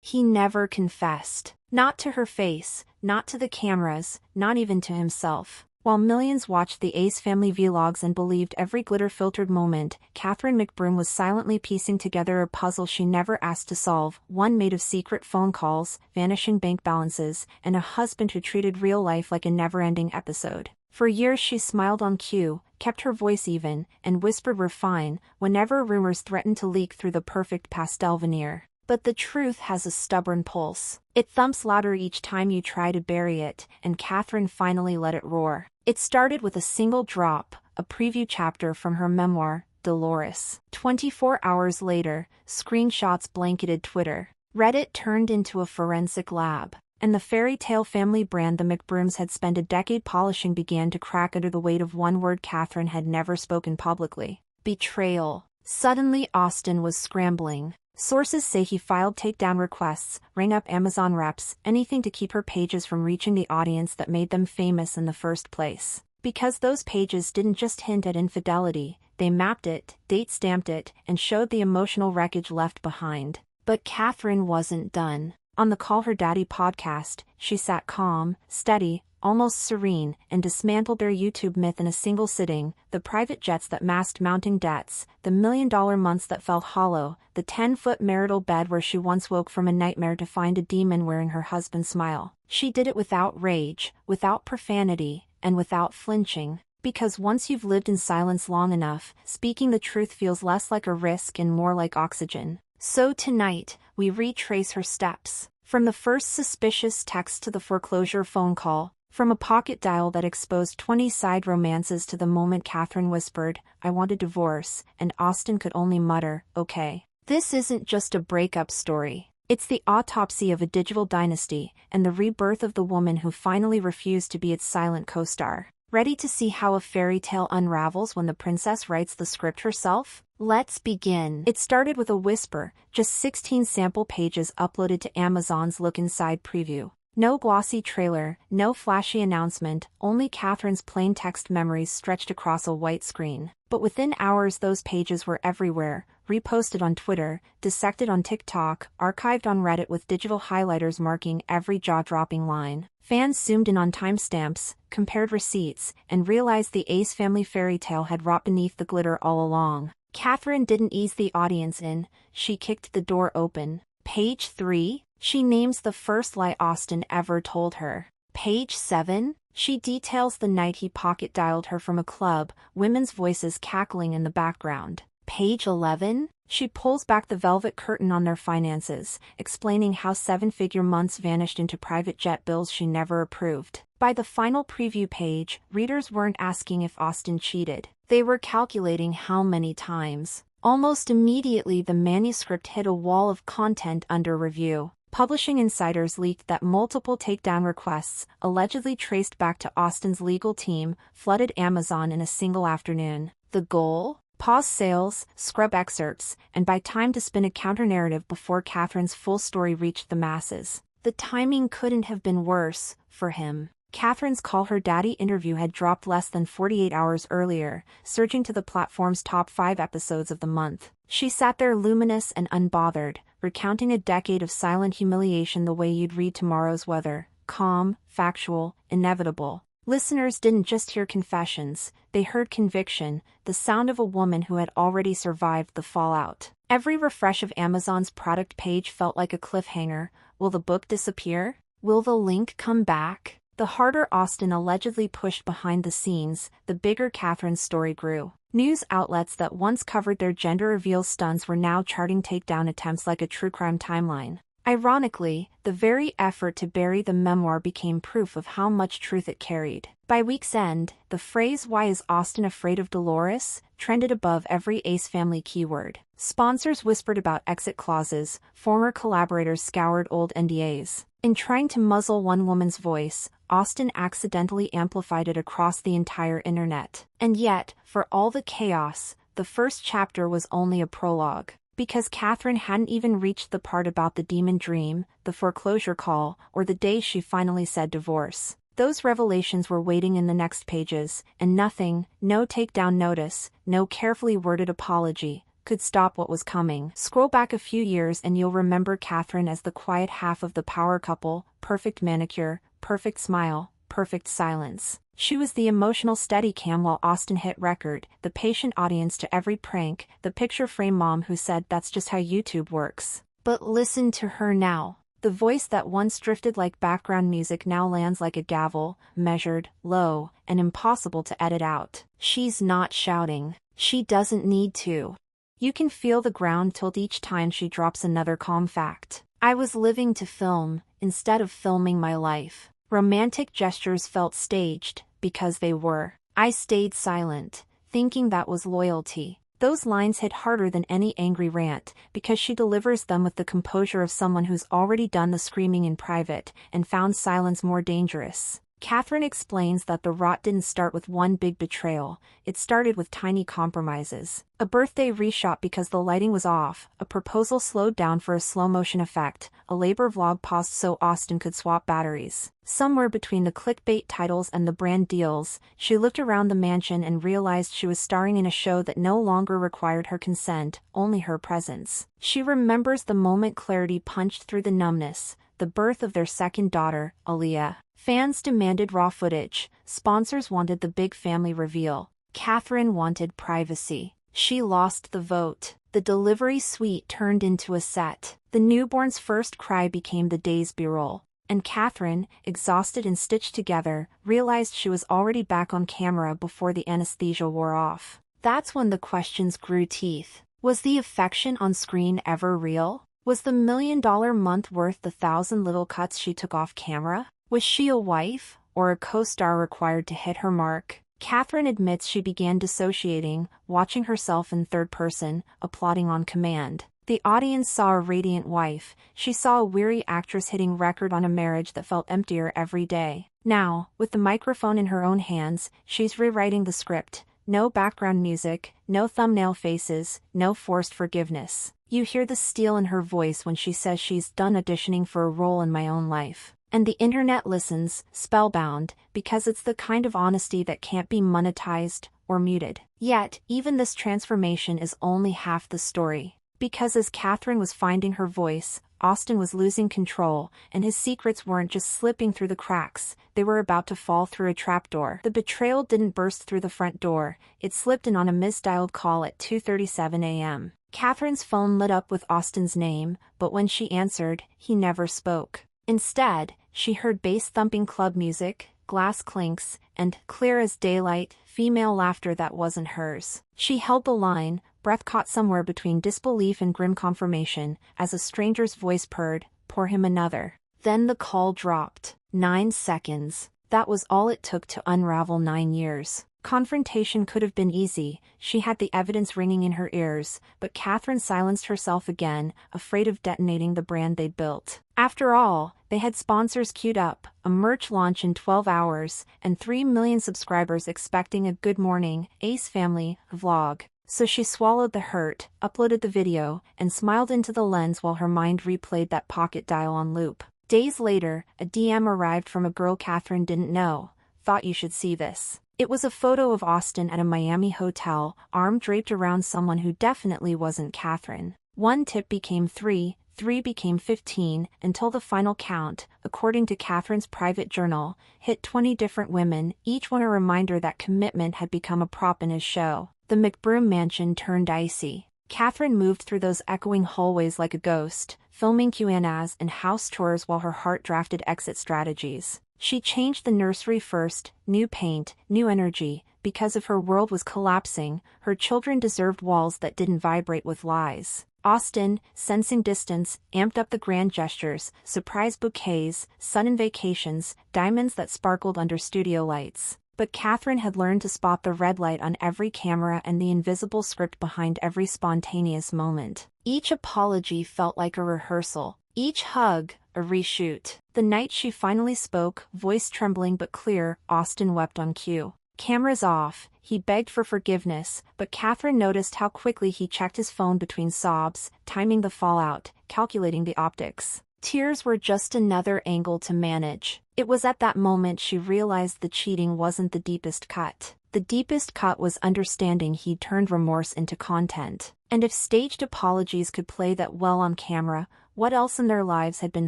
He never confessed. Not to her face, not to the cameras, not even to himself. While millions watched the Ace family vlogs and believed every glitter-filtered moment, Catherine McBroom was silently piecing together a puzzle she never asked to solve, one made of secret phone calls, vanishing bank balances, and a husband who treated real life like a never-ending episode. For years she smiled on cue, kept her voice even, and whispered "we're fine" whenever rumors threatened to leak through the perfect pastel veneer. But the truth has a stubborn pulse. It thumps louder each time you try to bury it, and Catherine finally let it roar. It started with a single drop, a preview chapter from her memoir, Dolores. 24 hours later, screenshots blanketed Twitter. Reddit turned into a forensic lab. And the fairy tale family brand the McBrooms had spent a decade polishing began to crack under the weight of one word Catherine had never spoken publicly: betrayal. Suddenly Austin was scrambling. Sources say he filed takedown requests, rang up Amazon reps, anything to keep her pages from reaching the audience that made them famous in the first place. Because those pages didn't just hint at infidelity, they mapped it, date-stamped it, and showed the emotional wreckage left behind. But Catherine wasn't done. On the Call Her Daddy podcast, she sat calm, steady, almost serene, and dismantled their YouTube myth in a single sitting: the private jets that masked mounting debts, the million-dollar months that felt hollow, the 10-foot marital bed where she once woke from a nightmare to find a demon wearing her husband's smile. She did it without rage, without profanity, and without flinching. Because once you've lived in silence long enough, speaking the truth feels less like a risk and more like oxygen. So tonight, we retrace her steps. From the first suspicious text to the foreclosure phone call, from a pocket dial that exposed 20 side romances to the moment Catherine whispered, "I want a divorce," and Austin could only mutter, "Okay." This isn't just a breakup story. It's the autopsy of a digital dynasty, and the rebirth of the woman who finally refused to be its silent co-star. Ready to see how a fairy tale unravels when the princess writes the script herself? Let's begin. It started with a whisper, just 16 sample pages uploaded to Amazon's Look Inside preview. No glossy trailer, no flashy announcement, only Catherine's plain text memories stretched across a white screen. But within hours those pages were everywhere, reposted on Twitter, dissected on TikTok, archived on Reddit with digital highlighters marking every jaw-dropping line. Fans zoomed in on timestamps, compared receipts, and realized the Ace family fairy tale had wrought beneath the glitter all along. Catherine didn't ease the audience in, she kicked the door open. Page 3? She names the first lie Austin ever told her. Page 7? She details the night he pocket-dialed her from a club, women's voices cackling in the background. Page 11? She pulls back the velvet curtain on their finances, explaining how seven-figure months vanished into private jet bills she never approved. By the final preview page, readers weren't asking if Austin cheated. They were calculating how many times. Almost immediately the manuscript hit a wall of content under review. Publishing insiders leaked that multiple takedown requests, allegedly traced back to Austin's legal team, flooded Amazon in a single afternoon. The goal? Pause sales, scrub excerpts, and buy time to spin a counter-narrative before Catherine's full story reached the masses. The timing couldn't have been worse, for him. Catherine's Call Her Daddy interview had dropped less than 48 hours earlier, surging to the platform's top 5 episodes of the month. She sat there luminous and unbothered, recounting a decade of silent humiliation the way you'd read tomorrow's weather: calm, factual, inevitable. Listeners didn't just hear confessions, they heard conviction, the sound of a woman who had already survived the fallout. Every refresh of Amazon's product page felt like a cliffhanger. Will the book disappear? Will the link come back? The harder Austin allegedly pushed behind the scenes, the bigger Catherine's story grew. News outlets that once covered their gender reveal stunts were now charting takedown attempts like a true crime timeline. Ironically, the very effort to bury the memoir became proof of how much truth it carried. By week's end, the phrase "Why is Austin afraid of Dolores?" trended above every Ace family keyword. Sponsors whispered about exit clauses, former collaborators scoured old NDAs. In trying to muzzle one woman's voice, Austin accidentally amplified it across the entire internet. And yet, for all the chaos, the first chapter was only a prologue. Because Catherine hadn't even reached the part about the demon dream, the foreclosure call, or the day she finally said divorce. Those revelations were waiting in the next pages, and nothing, no takedown notice, no carefully worded apology, could stop what was coming. Scroll back a few years and you'll remember Catherine as the quiet half of the power couple, perfect manicure, perfect smile, perfect silence. She was the emotional Steadicam while Austin hit record, the patient audience to every prank, the picture frame mom who said that's just how YouTube works. But listen to her now. The voice that once drifted like background music now lands like a gavel, measured, low, and impossible to edit out. She's not shouting. She doesn't need to. You can feel the ground tilt each time she drops another calm fact. I was living to film, instead of filming my life. Romantic gestures felt staged, because they were. I stayed silent, thinking that was loyalty. Those lines hit harder than any angry rant, because she delivers them with the composure of someone who's already done the screaming in private, and found silence more dangerous. Catherine explains that the rot didn't start with one big betrayal, it started with tiny compromises. A birthday reshot because the lighting was off, a proposal slowed down for a slow-motion effect, a labor vlog paused so Austin could swap batteries. Somewhere between the clickbait titles and the brand deals, she looked around the mansion and realized she was starring in a show that no longer required her consent, only her presence. She remembers the moment clarity punched through the numbness, the birth of their second daughter, Aaliyah. Fans demanded raw footage, sponsors wanted the big family reveal. Catherine wanted privacy. She lost the vote. The delivery suite turned into a set. The newborn's first cry became the day's b-roll. And Catherine, exhausted and stitched together, realized she was already back on camera before the anesthesia wore off. That's when the questions grew teeth. Was the affection on screen ever real? Was the $1 million month worth the 1,000 little cuts she took off camera? Was she a wife, or a co-star required to hit her mark? Catherine admits she began dissociating, watching herself in third person, applauding on command. The audience saw a radiant wife, she saw a weary actress hitting record on a marriage that felt emptier every day. Now, with the microphone in her own hands, she's rewriting the script. No background music, no thumbnail faces, no forced forgiveness. You hear the steel in her voice when she says she's done auditioning for a role in my own life. And the internet listens, spellbound, because it's the kind of honesty that can't be monetized or muted. Yet, even this transformation is only half the story. Because as Catherine was finding her voice, Austin was losing control, and his secrets weren't just slipping through the cracks, they were about to fall through a trapdoor. The betrayal didn't burst through the front door, it slipped in on a misdialed call at 2:37 a.m. Catherine's phone lit up with Austin's name, but when she answered, he never spoke. Instead, she heard bass-thumping club music, glass clinks, and, clear as daylight, female laughter that wasn't hers. She held the line, breath caught somewhere between disbelief and grim confirmation, as a stranger's voice purred, "Pour him another." Then the call dropped. 9 seconds. That was all it took to unravel 9 years. Confrontation could have been easy, she had the evidence ringing in her ears, but Catherine silenced herself again, afraid of detonating the brand they'd built. After all, they had sponsors queued up, a merch launch in 12 hours, and 3 million subscribers expecting a Good Morning, Ace Family vlog. So she swallowed the hurt, uploaded the video, and smiled into the lens while her mind replayed that pocket dial on loop. Days later, a DM arrived from a girl Catherine didn't know. "Thought you should see this." It was a photo of Austin at a Miami hotel, arm draped around someone who definitely wasn't Catherine. One tip became 3, 3 became 15, until the final count, according to Catherine's private journal, hit 20 different women, each one a reminder that commitment had become a prop in his show. The McBroom mansion turned icy. Catherine moved through those echoing hallways like a ghost, filming Q&As and house tours while her heart drafted exit strategies. She changed the nursery first, new paint, new energy, because if her world was collapsing, her children deserved walls that didn't vibrate with lies. Austin, sensing distance, amped up the grand gestures, surprise bouquets, sudden vacations, diamonds that sparkled under studio lights. But Catherine had learned to spot the red light on every camera and the invisible script behind every spontaneous moment. Each apology felt like a rehearsal. Each hug, a reshoot. The night she finally spoke, voice trembling but clear, Austin wept on cue. Cameras off, he begged for forgiveness, but Catherine noticed how quickly he checked his phone between sobs, timing the fallout, calculating the optics. Tears were just another angle to manage. It was at that moment she realized the cheating wasn't the deepest cut. The the deepest cut was understanding he'd turned remorse into content. And if staged apologies could play that well on camera, what else in their lives had been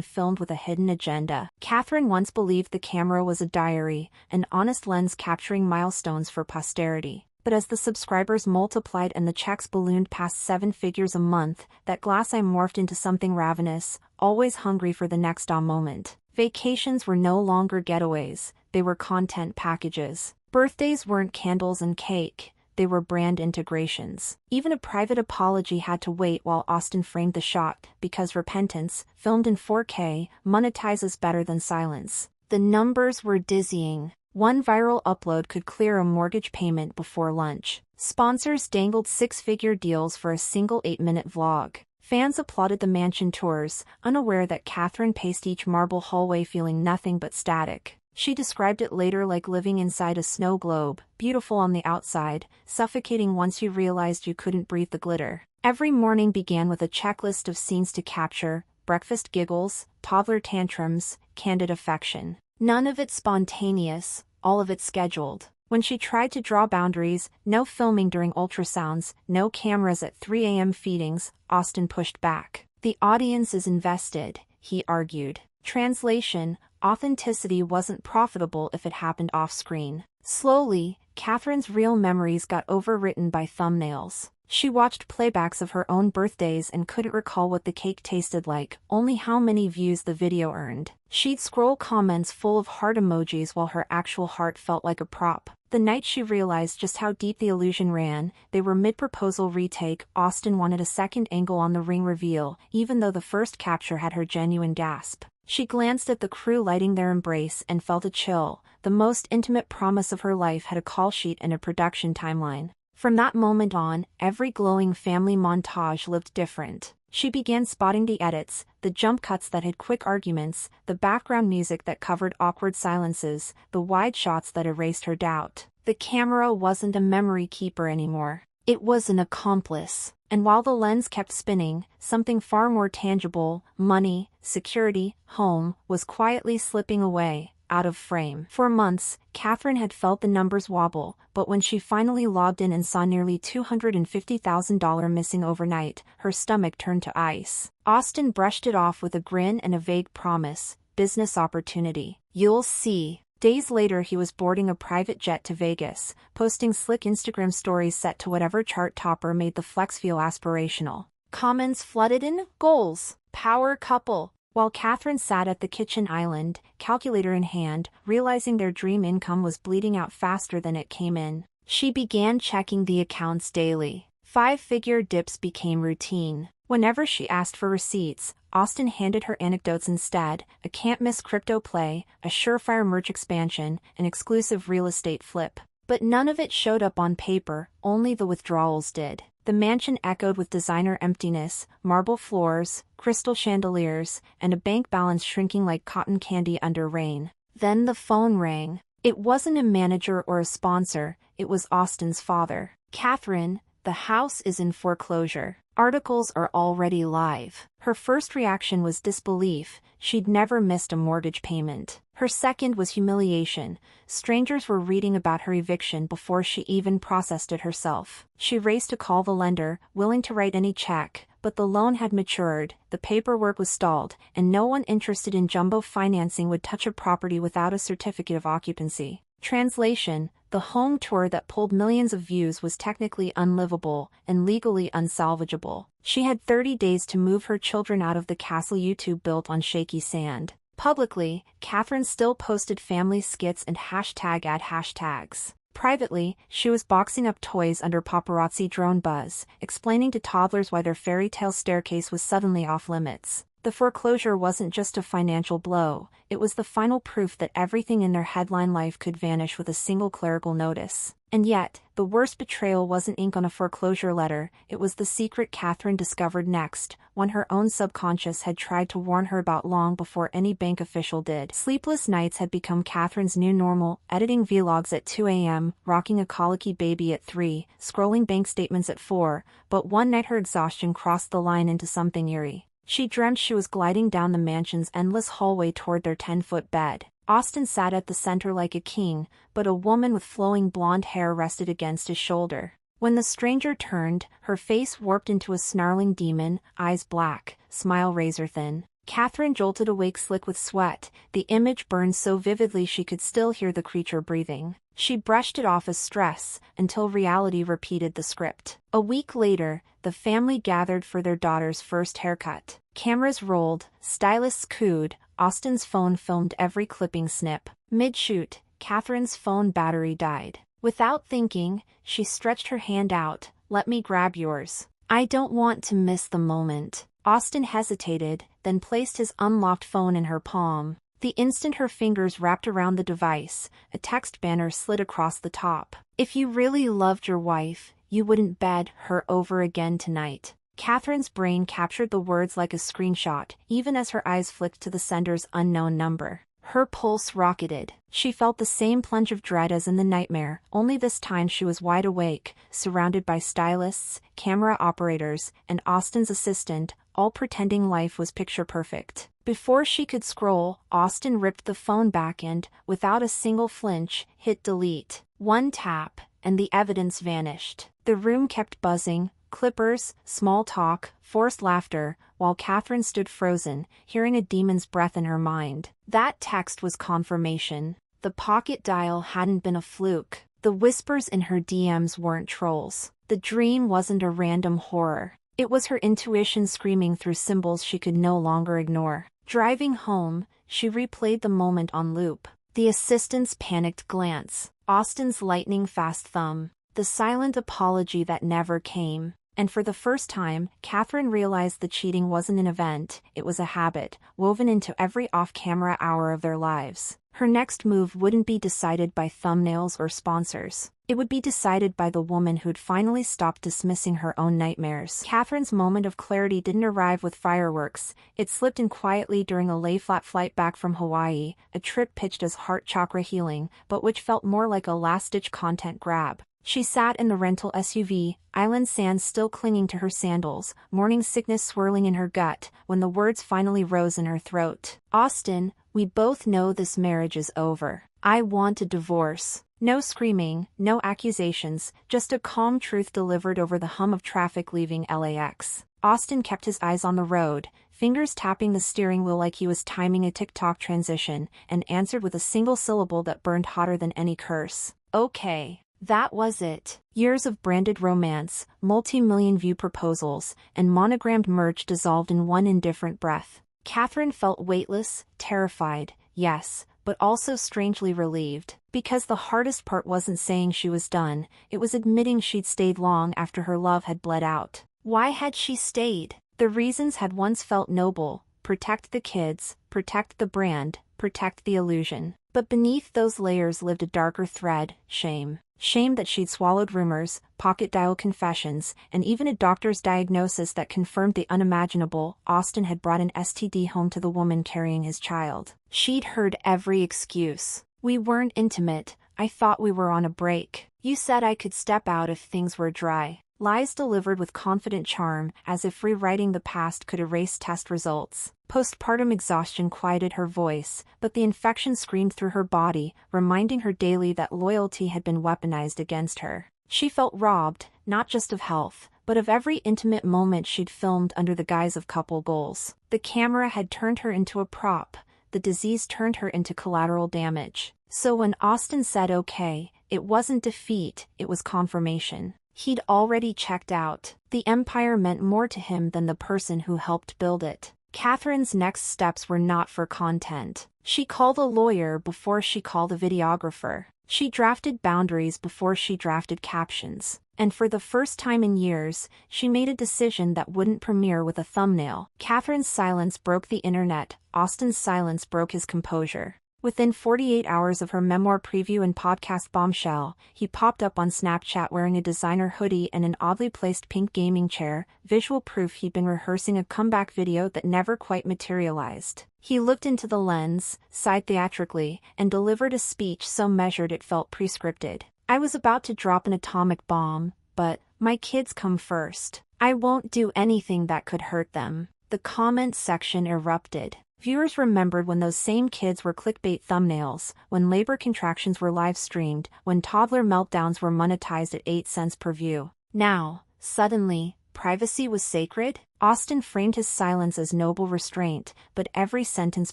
filmed with a hidden agenda? Catherine once believed the camera was a diary, an honest lens capturing milestones for posterity. But as the subscribers multiplied and the checks ballooned past 7 figures a month, that glass eye morphed into something ravenous, always hungry for the next moment. Vacations were no longer getaways, they were content packages. Birthdays weren't candles and cake, they were brand integrations. Even a private apology had to wait while Austin framed the shot, because repentance, filmed in 4K, monetizes better than silence. The numbers were dizzying. One viral upload could clear a mortgage payment before lunch. Sponsors dangled 6-figure deals for a single 8-minute vlog. Fans applauded the mansion tours, unaware that Catherine paced each marble hallway feeling nothing but static. She described it later like living inside a snow globe, beautiful on the outside, suffocating once you realized you couldn't breathe the glitter. Every morning began with a checklist of scenes to capture: breakfast giggles, toddler tantrums, candid affection. None of it spontaneous, all of it scheduled. When she tried to draw boundaries, no filming during ultrasounds, no cameras at 3 a.m. feedings, Austin pushed back. The audience is invested, he argued. Translation: authenticity wasn't profitable if it happened off-screen. Slowly, Catherine's real memories got overwritten by thumbnails. She watched playbacks of her own birthdays and couldn't recall what the cake tasted like, only how many views the video earned. She'd scroll comments full of heart emojis while her actual heart felt like a prop. The night she realized just how deep the illusion ran, they were mid-proposal retake. Austin wanted a second angle on the ring reveal, even though the first capture had her genuine gasp. She glanced at the crew lighting their embrace and felt a chill. The most intimate promise of her life had a call sheet and a production timeline. From that moment on, every glowing family montage looked different. She began spotting the edits, the jump cuts that had quick arguments, the background music that covered awkward silences, the wide shots that erased her doubt. The camera wasn't a memory keeper anymore. It was an accomplice. And while the lens kept spinning, something far more tangible, money, security, home, was quietly slipping away, out of frame. For months, Catherine had felt the numbers wobble, but when she finally logged in and saw nearly $250,000 missing overnight, her stomach turned to ice. Austin brushed it off with a grin and a vague promise: business opportunity. You'll see. Days later he was boarding a private jet to Vegas, posting slick Instagram stories set to whatever chart topper made the flex feel aspirational. Comments flooded in: goals, power couple. While Catherine sat at the kitchen island, calculator in hand, realizing their dream income was bleeding out faster than it came in, she began checking the accounts daily. 5-figure dips became routine. Whenever she asked for receipts, Austin handed her anecdotes instead: a can't-miss crypto play, a surefire merch expansion, an exclusive real estate flip. But none of it showed up on paper, only the withdrawals did. The mansion echoed with designer emptiness, marble floors, crystal chandeliers, and a bank balance shrinking like cotton candy under rain. Then the phone rang. It wasn't a manager or a sponsor, it was Austin's father. "Catherine, the house is in foreclosure. Articles are already live." Her first reaction was disbelief. She'd never missed a mortgage payment. Her second was humiliation. Strangers were reading about her eviction before she even processed it herself. She raced to call the lender, willing to write any check, but the loan had matured, the paperwork was stalled, and no one interested in jumbo financing would touch a property without a certificate of occupancy. Translation: the home tour that pulled millions of views was technically unlivable and legally unsalvageable. She had 30 days to move her children out of the castle YouTube built on shaky sand. Publicly, Catherine still posted family skits and #ad hashtags. Privately, she was boxing up toys under paparazzi drone buzz, explaining to toddlers why their fairy tale staircase was suddenly off limits. The foreclosure wasn't just a financial blow, it was the final proof that everything in their headline life could vanish with a single clerical notice. And yet, the worst betrayal wasn't ink on a foreclosure letter, it was the secret Catherine discovered next, one her own subconscious had tried to warn her about long before any bank official did. Sleepless nights had become Catherine's new normal, editing vlogs at 2 a.m., rocking a colicky baby at 3, scrolling bank statements at 4, but one night her exhaustion crossed the line into something eerie. She dreamt she was gliding down the mansion's endless hallway toward their 10-foot bed. Austin sat at the center like a king, but a woman with flowing blonde hair rested against his shoulder. When the stranger turned, her face warped into a snarling demon, eyes black, smile razor-thin. Catherine jolted awake slick with sweat, the image burned so vividly she could still hear the creature breathing. She brushed it off as stress, until reality repeated the script. A week later, the family gathered for their daughter's first haircut. Cameras rolled, stylists cooed, Austin's phone filmed every clipping snip. Mid-shoot, Catherine's phone battery died. Without thinking, she stretched her hand out. "Let me grab yours. I don't want to miss the moment." Austin hesitated, then placed his unlocked phone in her palm. The instant her fingers wrapped around the device, a text banner slid across the top. "If you really loved your wife, you wouldn't bed her over again tonight." Catherine's brain captured the words like a screenshot, even as her eyes flicked to the sender's unknown number. Her pulse rocketed. She felt the same plunge of dread as in the nightmare, only this time she was wide awake, surrounded by stylists, camera operators, and Austin's assistant, all pretending life was picture-perfect. Before she could scroll, Austin ripped the phone back and, without a single flinch, hit delete. One tap, and the evidence vanished. The room kept buzzing, clippers, small talk, forced laughter, while Catherine stood frozen, hearing a demon's breath in her mind. That text was confirmation. The pocket dial hadn't been a fluke. The whispers in her DMs weren't trolls. The dream wasn't a random horror. It was her intuition screaming through symbols she could no longer ignore. Driving home, she replayed the moment on loop. The assistant's panicked glance, Austin's lightning-fast thumb, the silent apology that never came. And for the first time, Catherine realized the cheating wasn't an event, it was a habit, woven into every off-camera hour of their lives. Her next move wouldn't be decided by thumbnails or sponsors. It would be decided by the woman who'd finally stopped dismissing her own nightmares. Catherine's moment of clarity didn't arrive with fireworks, it slipped in quietly during a lay-flat flight back from Hawaii, a trip pitched as heart chakra healing, but which felt more like a last-ditch content grab. She sat in the rental SUV, island sand still clinging to her sandals, morning sickness swirling in her gut, when the words finally rose in her throat. "Austin, we both know this marriage is over. I want a divorce." No screaming, no accusations, just a calm truth delivered over the hum of traffic leaving LAX. Austin kept his eyes on the road, fingers tapping the steering wheel like he was timing a TikTok transition, and answered with a single syllable that burned hotter than any curse. "Okay." That was it. Years of branded romance, multi-million view proposals, and monogrammed merge dissolved in one indifferent breath. Catherine felt weightless, terrified, yes, but also strangely relieved. Because the hardest part wasn't saying she was done, it was admitting she'd stayed long after her love had bled out. Why had she stayed? The reasons had once felt noble: protect the kids, protect the brand, protect the illusion. But beneath those layers lived a darker thread: shame. Shame that she'd swallowed rumors, pocket dial confessions, and even a doctor's diagnosis that confirmed the unimaginable. Austin had brought an STD home to the woman carrying his child. She'd heard every excuse. "We weren't intimate, I thought we were on a break. You said I could step out if things were dry." Lies delivered with confident charm, as if rewriting the past could erase test results. Postpartum exhaustion quieted her voice, but the infection screamed through her body, reminding her daily that loyalty had been weaponized against her. She felt robbed, not just of health, but of every intimate moment she'd filmed under the guise of couple goals. The camera had turned her into a prop, the disease turned her into collateral damage. So when Austin said okay, it wasn't defeat, it was confirmation. He'd already checked out. The empire meant more to him than the person who helped build it. Catherine's next steps were not for content. She called a lawyer before she called a videographer. She drafted boundaries before she drafted captions. And for the first time in years, she made a decision that wouldn't premiere with a thumbnail. Catherine's silence broke the internet, Austin's silence broke his composure. Within 48 hours of her memoir preview and podcast bombshell, he popped up on Snapchat wearing a designer hoodie and an oddly placed pink gaming chair, visual proof he'd been rehearsing a comeback video that never quite materialized. He looked into the lens, sighed theatrically, and delivered a speech so measured it felt pre-scripted. "I was about to drop an atomic bomb, but my kids come first. I won't do anything that could hurt them." The comment section erupted. Viewers remembered when those same kids were clickbait thumbnails, when labor contractions were live-streamed, when toddler meltdowns were monetized at 8 cents per view. Now, suddenly, privacy was sacred? Austin framed his silence as noble restraint, but every sentence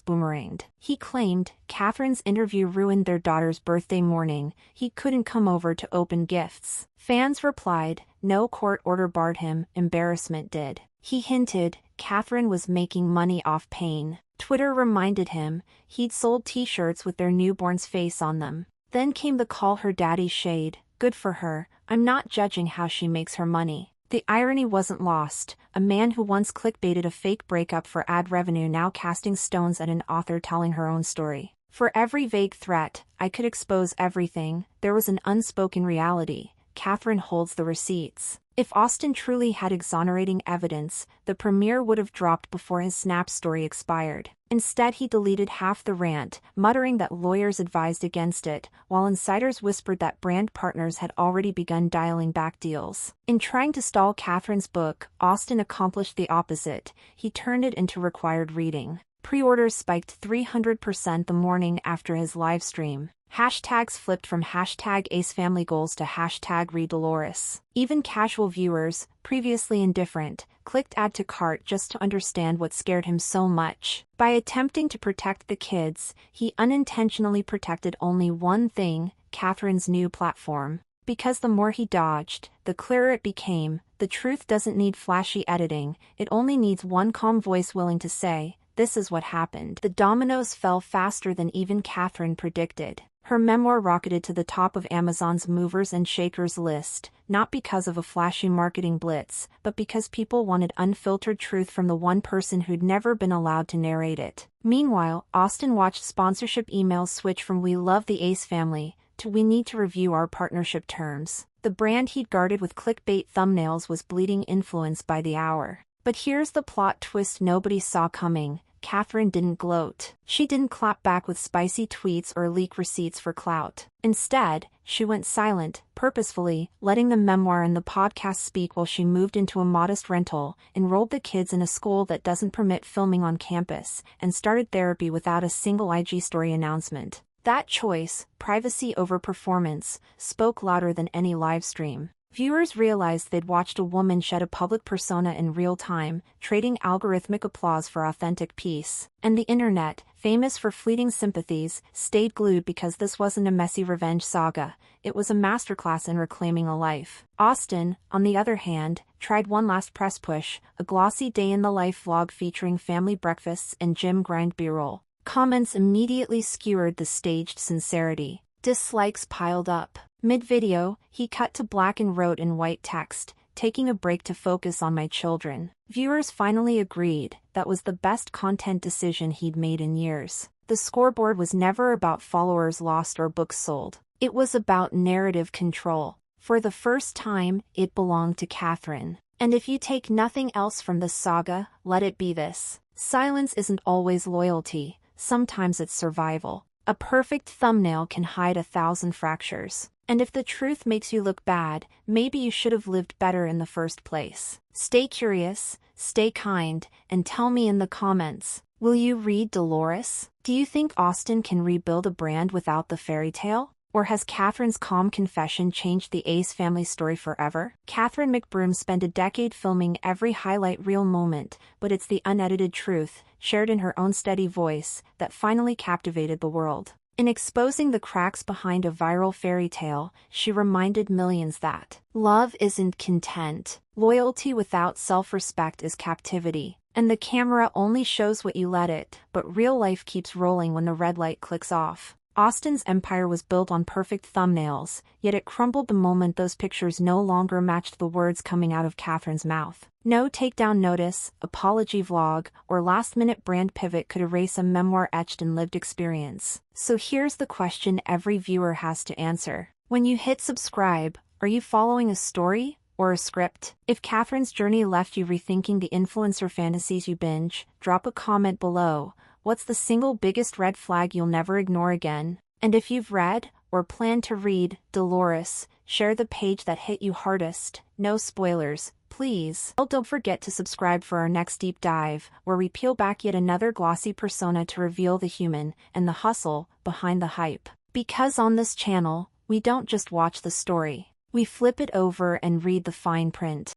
boomeranged. He claimed Catherine's interview ruined their daughter's birthday morning. He couldn't come over to open gifts. Fans replied, no court order barred him, embarrassment did. He hinted Catherine was making money off pain. Twitter reminded him he'd sold t-shirts with their newborn's face on them. Then came the call her daddy shade. Good for her, I'm not judging how she makes her money. The irony wasn't lost. A man who once clickbaited a fake breakup for ad revenue now casting stones at an author telling her own story. For every vague threat, I could expose everything, there was an unspoken reality. Catherine holds the receipts. If Austin truly had exonerating evidence, the premiere would have dropped before his Snap story expired. Instead he deleted half the rant, muttering that lawyers advised against it, while insiders whispered that brand partners had already begun dialing back deals. In trying to stall Catherine's book, Austin accomplished the opposite. He turned it into required reading. Pre-orders spiked 300% the morning after his livestream. Hashtags flipped from hashtag #AceFamilyGoals to hashtag #ReDolores. Even casual viewers, previously indifferent, clicked add to cart just to understand what scared him so much. By attempting to protect the kids, he unintentionally protected only one thing, Catherine's new platform. Because the more he dodged, the clearer it became, the truth doesn't need flashy editing, it only needs one calm voice willing to say, this is what happened. The dominoes fell faster than even Catherine predicted. Her memoir rocketed to the top of Amazon's movers and shakers list, not because of a flashy marketing blitz, but because people wanted unfiltered truth from the one person who'd never been allowed to narrate it. Meanwhile, Austin watched sponsorship emails switch from "We love the Ace family" to "We need to review our partnership terms." The brand he'd guarded with clickbait thumbnails was bleeding influence by the hour. But here's the plot twist nobody saw coming. Catherine didn't gloat. She didn't clap back with spicy tweets or leak receipts for clout. Instead, she went silent, purposefully, letting the memoir and the podcast speak while she moved into a modest rental, enrolled the kids in a school that doesn't permit filming on campus, and started therapy without a single IG story announcement. That choice, privacy over performance, spoke louder than any livestream. Viewers realized they'd watched a woman shed a public persona in real time, trading algorithmic applause for authentic peace. And the internet, famous for fleeting sympathies, stayed glued because this wasn't a messy revenge saga, it was a masterclass in reclaiming a life. Austin, on the other hand, tried one last press push, a glossy day-in-the-life vlog featuring family breakfasts and gym grind b-roll. Comments immediately skewered the staged sincerity. Dislikes piled up. Mid-video, he cut to black and wrote in white text, "Taking a break to focus on my children." Viewers finally agreed that was the best content decision he'd made in years. The scoreboard was never about followers lost or books sold. It was about narrative control. For the first time, it belonged to Catherine. And if you take nothing else from the saga, let it be this. Silence isn't always loyalty, sometimes it's survival. A perfect thumbnail can hide 1,000 fractures. And if the truth makes you look bad, maybe you should have lived better in the first place. Stay curious, stay kind, and tell me in the comments, will you read Dolores? Do you think Austin can rebuild a brand without the fairy tale? Or has Catherine's calm confession changed the Ace family story forever? Catherine McBroom spent a decade filming every highlight reel moment, but it's the unedited truth, shared in her own steady voice, that finally captivated the world. In exposing the cracks behind a viral fairy tale, she reminded millions that love isn't content, loyalty without self-respect is captivity, and the camera only shows what you let it, but real life keeps rolling when the red light clicks off. Austin's empire was built on perfect thumbnails, yet it crumbled the moment those pictures no longer matched the words coming out of Catherine's mouth. No takedown notice, apology vlog, or last-minute brand pivot could erase a memoir etched in lived experience. So here's the question every viewer has to answer. When you hit subscribe, are you following a story or a script? If Catherine's journey left you rethinking the influencer fantasies you binge, drop a comment below. What's the single biggest red flag you'll never ignore again? And if you've read, or plan to read, Dolores, share the page that hit you hardest. No spoilers, Please don't forget to subscribe for our next deep dive, where we peel back yet another glossy persona to reveal the human and the hustle behind the hype. Because on this channel, we don't just watch the story, we flip it over and read the fine print.